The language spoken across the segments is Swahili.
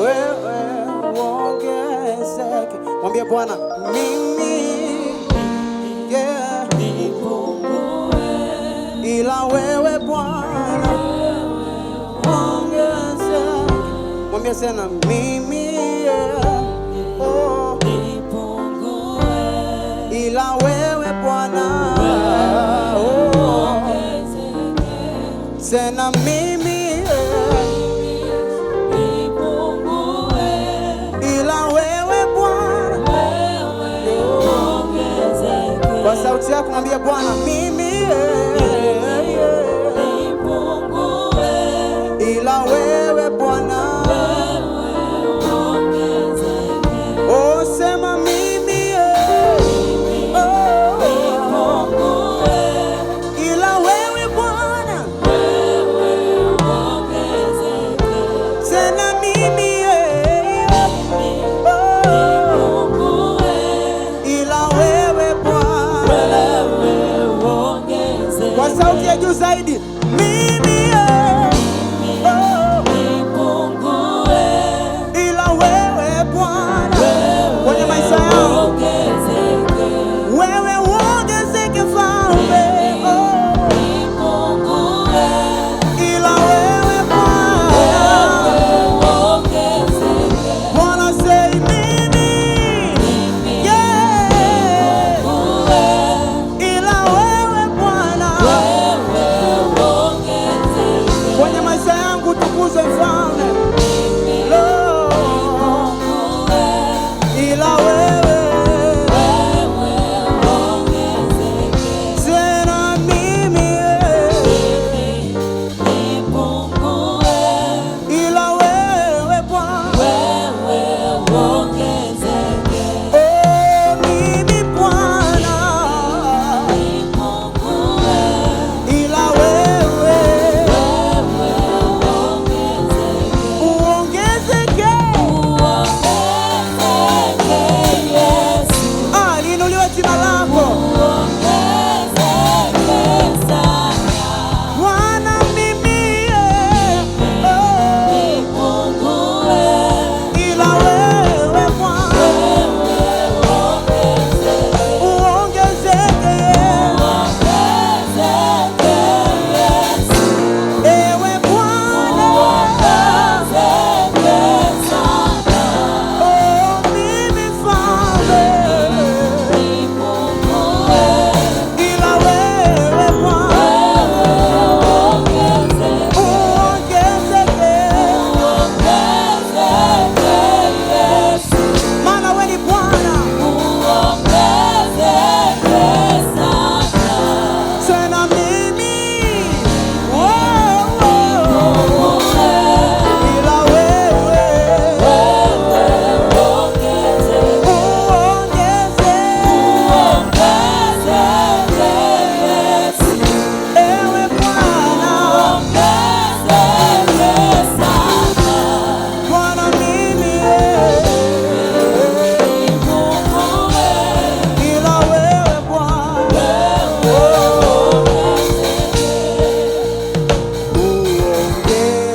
wewe uongezeke. Mwambie Bwana, mimi nipungue, ila wewe Bwana uongezeke. Mwambie tena, mimi nipungue, ila wewe Bwana uongezeke. Tena mimi nipungue, ila wewe Bwana uongezeke. Kwa sauti yako mwambie Bwana, mimi nipungue, ila wewe Bwana uongezeke. oh, sema mimi Nipungue, ila wewe Bwana uongezeke. tena mimi Nipungue, ila wewe Bwana uongezeke. kwa sauti ya juu zaidi, mimi Nipungue, ila wewe Bwana kwenye maisha yangu uongezeke. wewe uongezeke Mfalme Nipungue, ila wewe Bwana uongezeke. Bwana say mimi Nipungue, ila wewe Bwana uongezeke. kwenye maisha yangu tukuze Mfalme Nipungue, ila wewe uongezeke. tena mimi Nipungue, ila wewe Bwana uongezeke. oh mimi Bwana Nipungue, ila wewe uongezeke. uongezeke Yesu, liinuliwe jina lako uongezeke sana. Bwana mimi Nipungue, ila wewe Bwana uongezeke. uongezeke Uongezeke Yesu, ewe Bwana uongezeke sana. oh mimi Mfalme Nipungue, ila wewe Bwana uongezeke. uongezeke Uongezeke Yesu, maana wewe ni Bwana uongezeke sana. tena mimi Nipungue, ila wewe uongezeke. uongezeke Yesu, ewe Bwana uongezeke sana. Bwana mimi Nipungue, ila wewe Bwana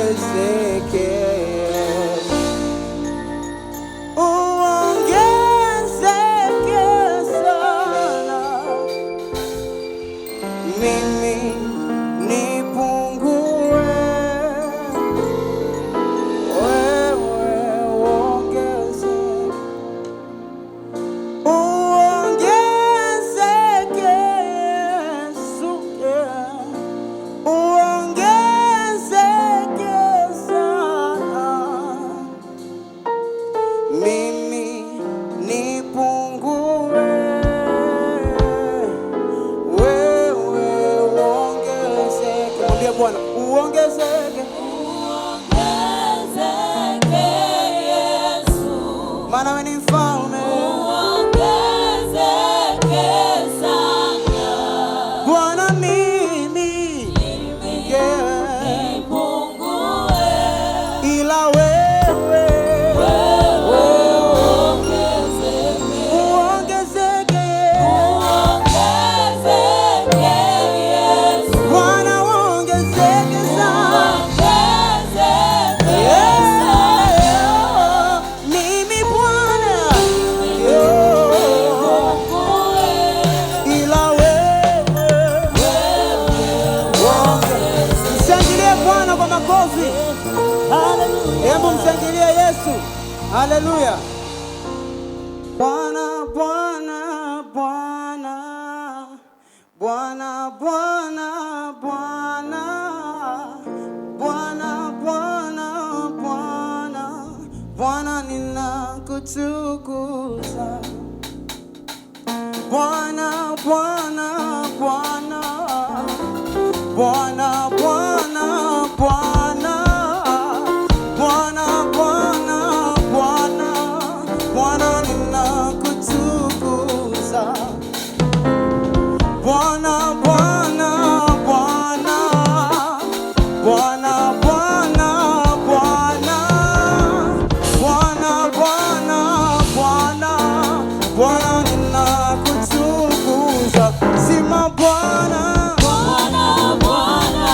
uongezeke uongezeke sana mimi nipungue wewe uongezeke uongezeke Yesu uongezeke sana mimi nipungue wewe uongezeke mwambie Bwana uongezeke uongezeke Yesu, maana wewe ni mfalme uongezeke sana. Bwana mimi Nipungue, ila wewe uongezeke. uongezeke Uongezeke Yesu, Bwana uongezeke sana uongezeke Hebu mshangilie Yesu. Haleluya. Bwana, Bwana, Bwana, Bwana, Bwana, Bwana, Bwana, Bwana, Bwana, Bwana ninakutukuza. Bwana, Bwana, Bwana, Bwana, Bwana, Bwana, Bwana, Bwana, Bwana, Bwana ninakutukuza. Bwana, Bwana, Bwana, Bwana, Bwana, Bwana, Bwana, Bwana, Bwana, Bwana ninakutukuza. Sema Bwana, Bwana, Bwana,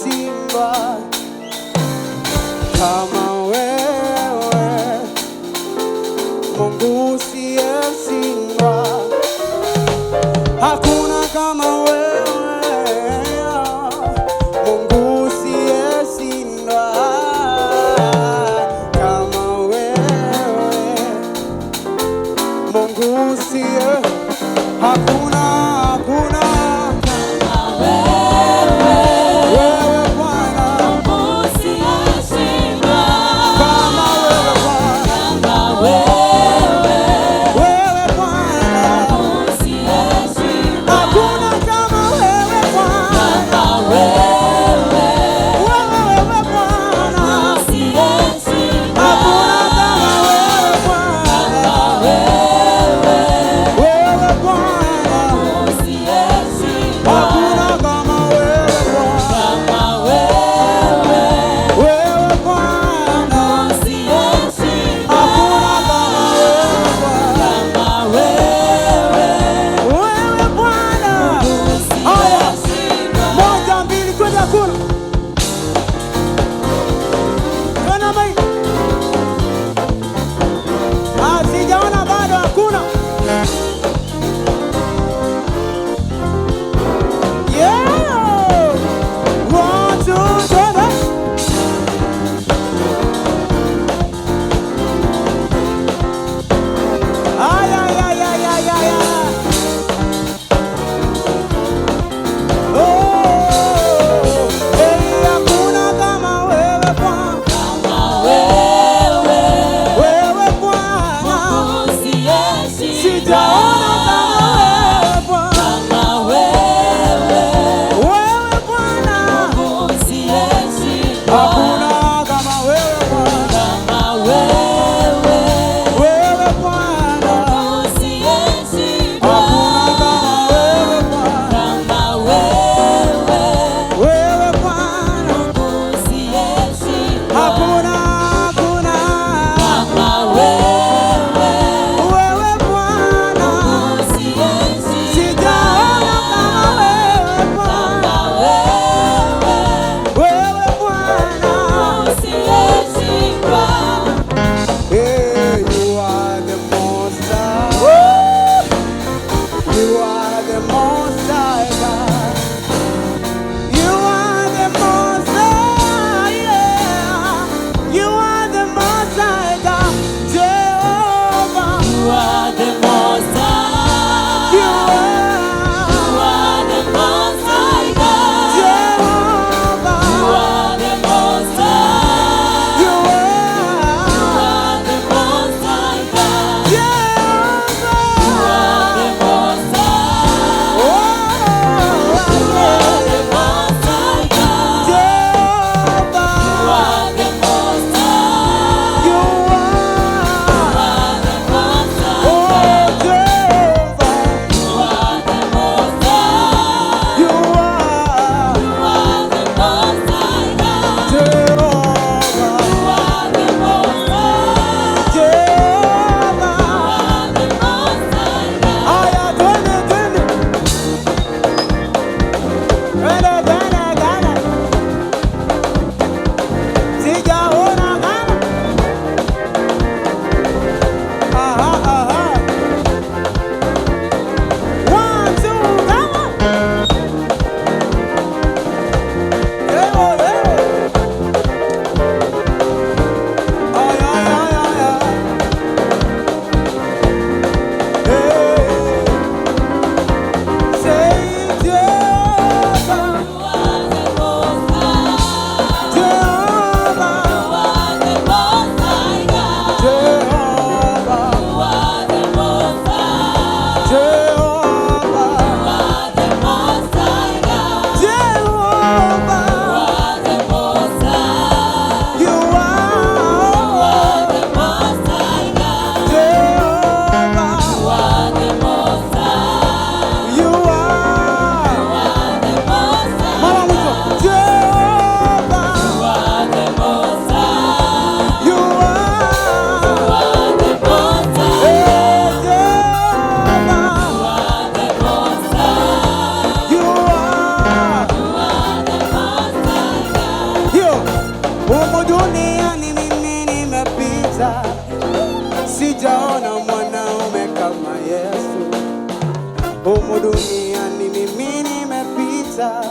usiyeshindwa kama wewe, Mungu usiyeshindwa. Hakuna kama wewe, Mungu usiyeshindwa kama wewe, Mungu usiye. Hakuna kama wewe, wewe Bwana, Mungu usiyeshindwa. kama wewe Bwana, Kama wewe, unaweza. Sijaona mwanaume kama Yesu. Humu duniani mimi nimepita,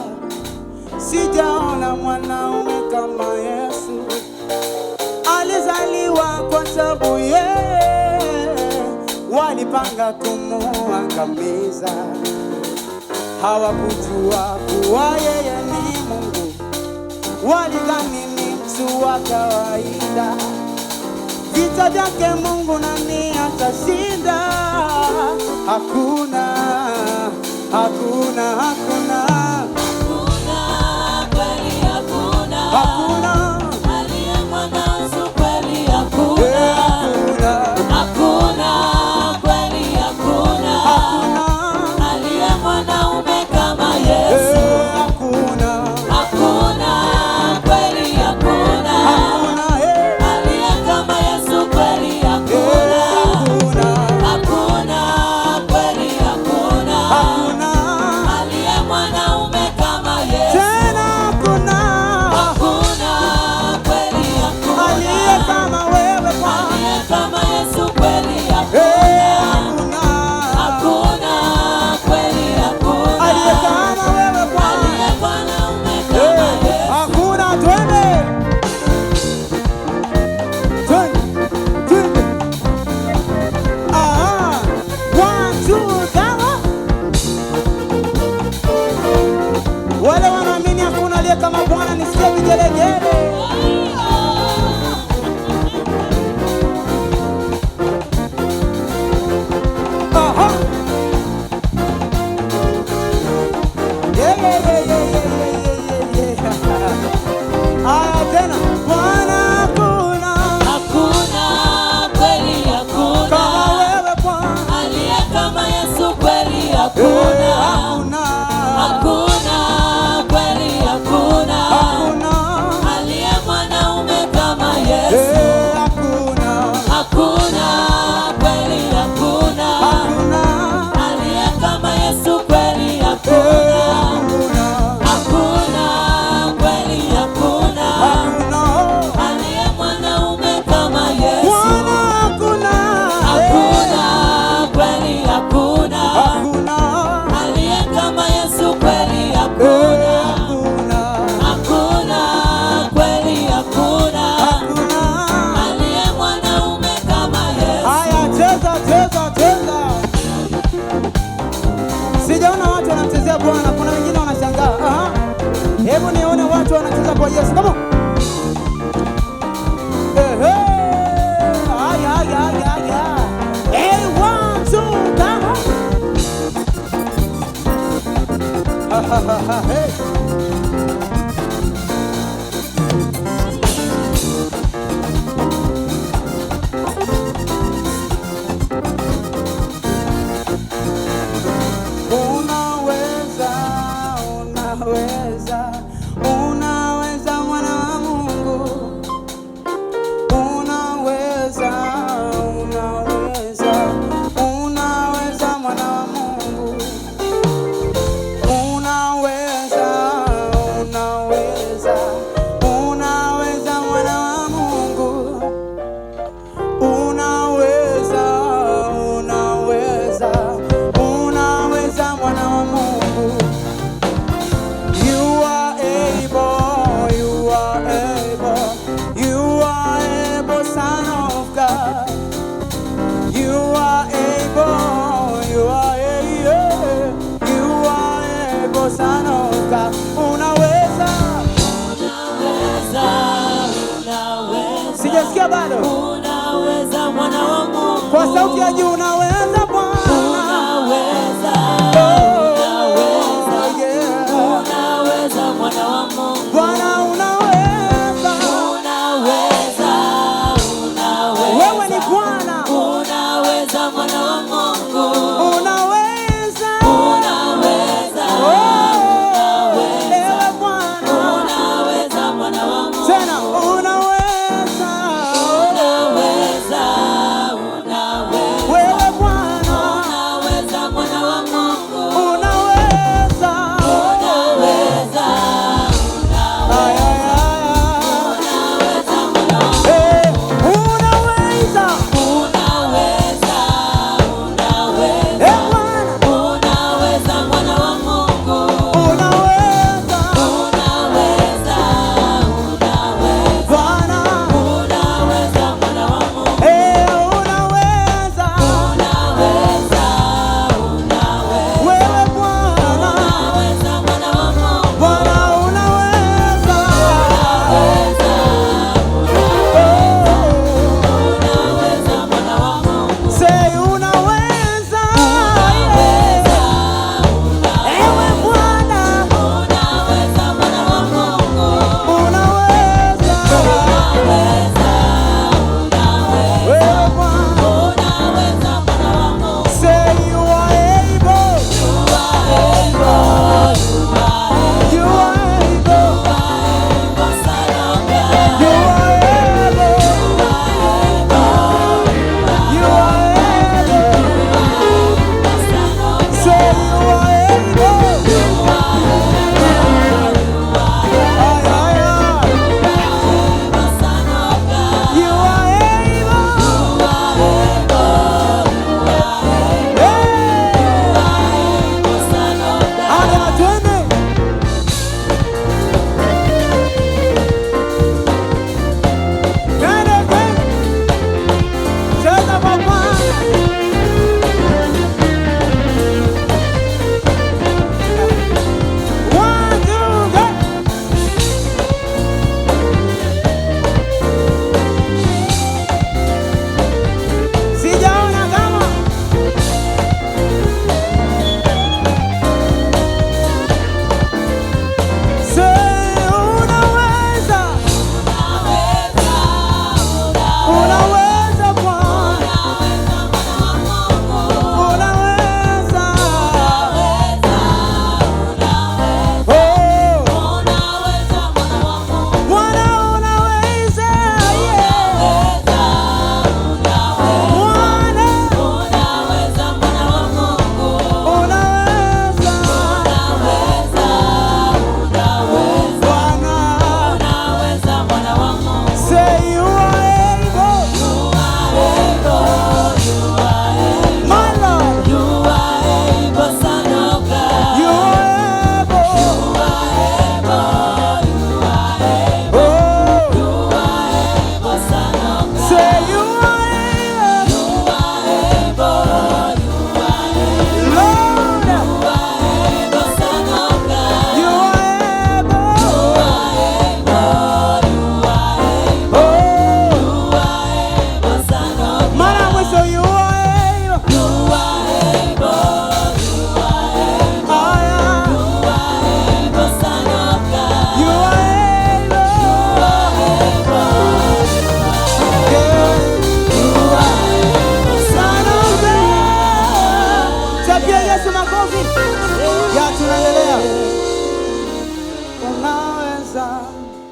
sijaona mwanaume kama Yesu. Alizaliwa kwa sababu yeye walipanga kumuangamiza. Hawakujua kuwa yeye ni Mungu, walidhani ni mtu wa kawaida. Vita vyake Mungu nani atashinda? Hakuna, hakuna, hakuna, kweli hakuna. hakuna, Aliye mwana Yesu kweli hakuna. Hakuna, kweli hakuna. Aliye mwanaume kama Yesu. Hakuna, kweli hakuna. Aliye kama Yesu kweli hakuna. Hakuna, kweli hakuna. Aliye mwanaume kama Yesu. Hakuna, kweli hakuna. aliye kama wewe Bwana. Aliye kama Yesu kweli hakuna. Hakuna, kweli hakuna. Aliye kama wewe Bwana. Aliye mwanaume kama Yesu. Hakuna, twende. Twende. Twende. Aha. 1, 2, 3. Wale wanaamini hakuna aliye kama Bwana nisikie vigelegele. Aha. Yeah, yeah, yeah, yeah, yeah, yeah, yeah. Aya tena. Bwana hakuna Hakuna, kweli hakuna. kama wewe Bwana. Aliye kama Yesu kweli hakuna. Hakuna. Hakuna, kweli hakuna. Hakuna. Aliye mwanaume kama Yesu. Hakuna. Hakuna, kweli hakuna. Hakuna. Aliye kama Yesu kweli hakuna. Hakuna, kweli hakuna. Hakuna. Aliye mwanaume kama Yesu. Bwana hakuna. Hakuna, kweli hakuna. Hakuna. Aliye kama Yesu kweli hakuna. Hakuna. Hakuna, kweli hakuna. Hakuna. Aliye mwanaume kama Yesu. Haya, cheza, cheza, cheza. Sijaona watu wanamchezea Bwana, kuna wengine wanashangaa. Aha. Hebu nione watu wanacheza kwa Yesu. Come on. Ehe. Haya, haya, haya, haya. Hey, 1, 2, come on. Ha, ha, ha, ha, hey. Unaweza, unaweza, unaweza mwana wa Mungu. Unaweza, unaweza, unaweza mwana wa Mungu. Unaweza, unaweza, unaweza mwana wa Mungu. Unaweza, unaweza, unaweza mwana wa Mungu. You are able, you are able, you are able, Son of God. You are able, you are able, you are able, Son of God. Unaweza, Unaweza, sijasikia bado. unaweza mwana wa Mungu. Kwa sauti ya juu, unaweza Bwana. Unaweza, Oh, yeah. unaweza mwana wa Mungu. Bwana unaweza. Unaweza, Wewe ni Bwana. unaweza mwana wa Mungu. Unaweza. Unaweza, Oh, ewe Bwana. unaweza mwana wa Mungu. Tena unaweza. Unaweza, Wewe Bwana. unaweza mwana wa Mungu. Unaweza. Unaweza, Ay, ay, ay, ay. unaweza mwana wa Mungu. Eh, unaweza.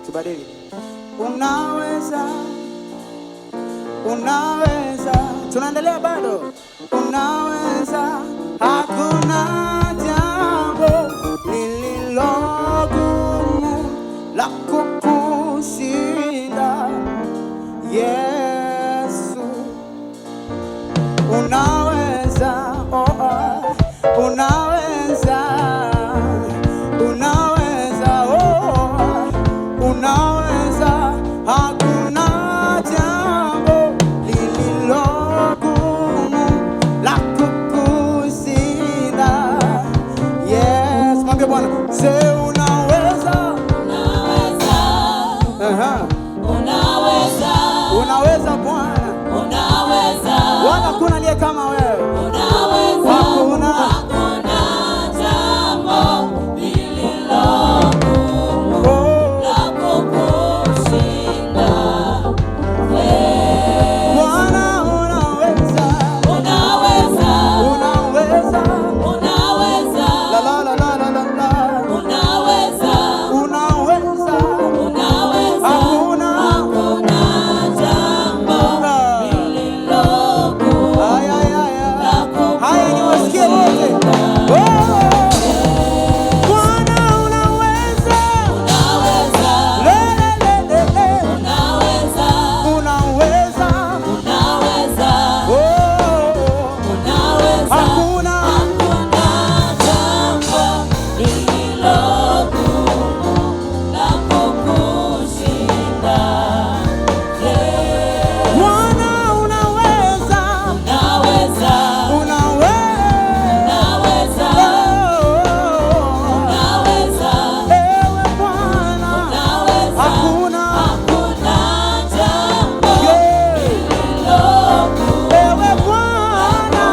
tubadili. Unaweza, unaweza, tunaendelea bado. Unaweza, hakuna jambo lililogumu la kukushinda Yesu. Unaweza, unaweza, unaweza, unaweza, hakuna jambo lililogumu la kukushinda. Yes, mwambie Bwana, say unaweza, unaweza, unaweza, unaweza Bwana, unaweza, Bwana, hakuna aliye kama wewe, unaweza, hakuna jambo lililogumu la kukushinda. Bwana, unaweza, Unaweza, unaweza, unaweza, la la la la la la, unaweza, unaweza, unaweza, hakuna jambo lililogumu haya haya la haya, niwasikie wote. Bwana, unaweza, unaweza, lelelele, unaweza, unaweza, unaweza, unaweza, hakuna jambo lililogumu la kukushinda. Bwana, unaweza, Unaweza, unaweza, unaweza, ewe Bwana, unaweza, hakuna jambo lililogumu, ewe Bwana,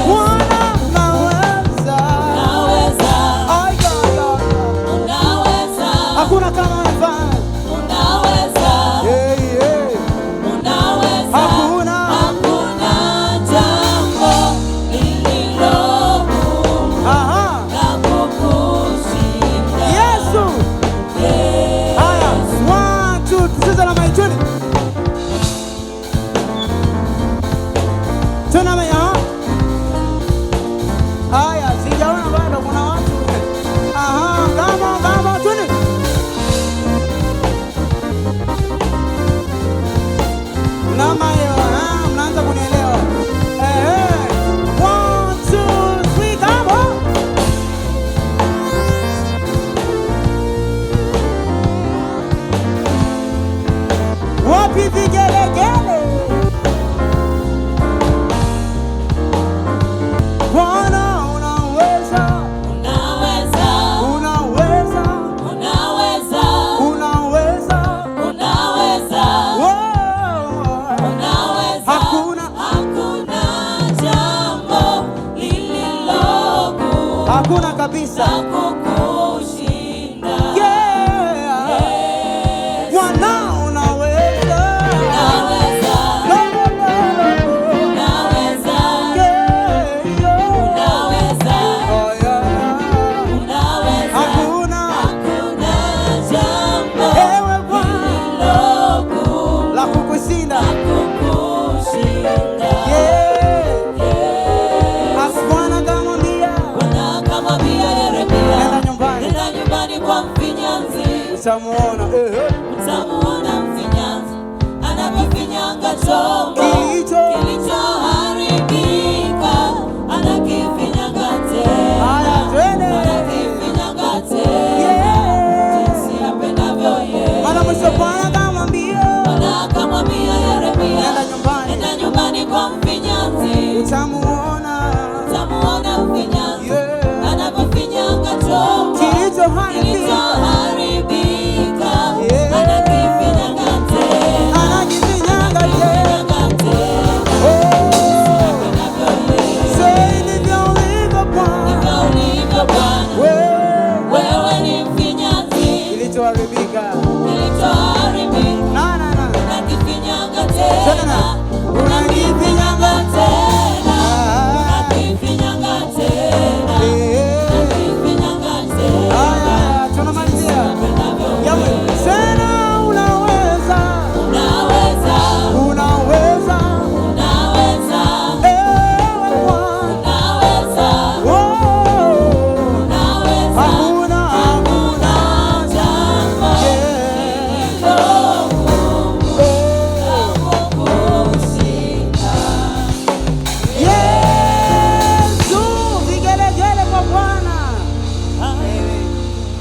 Bwana, unaweza, unaweza, hakuna kama mfano, unaweza, hakuna jambo lililogumu aha, la kukushinda. Yesu. Haya, 1 2 tucheze na maituni. Tuna maya. Haya, sijaona bado kuna watu. Aha, kama tuni. Na mayo, mnaanza kunielewa. 1 2 3 kama. Wapi vigelegele? Bwana, unaweza, Unaweza, unaweza, unaweza, unaweza, unaweza, unaweza, hakuna jambo lililogumu hakuna kabisa. la kukushinda. Yeah. Bwana, unaweza, Unaweza, no, no, no. unaweza, Yeah. unaweza, Oh, yeah. unaweza, Hakuna jambo ewe Bwana lililogumu la kukushinda. kukushinda. Yeah. Bwana akamwambia, Bwana akamwambia Yeremia, nenda nyumbani, nenda nyumbani kwa mfinyanzi, utamuona utamuona mfinyanzi anapofinyanga chombo kilichoharibika, anakifinyanga tena, haya, twende. anakifinyanga tena Yeah. jinsi apendavyo yeye. Mara mwisho Bwana akamwambia, Bwana akamwambia Yeremia, nenda nyumbani, nenda nyumbani kwa mfinyanzi, utamuona utamuona mfinyanzi Yeah. anapofinyanga chombo kilichoharibika, kilichoharibika, Yeah. anakifinyanga tena, anakifinyanga tena. anakifinyanga tena Oh, apendavyo yeye. say ndivyo ulivyo Bwana, Ndivyo ulivyo Bwana, wewe wewe ni mfinyanzi kilichoharibika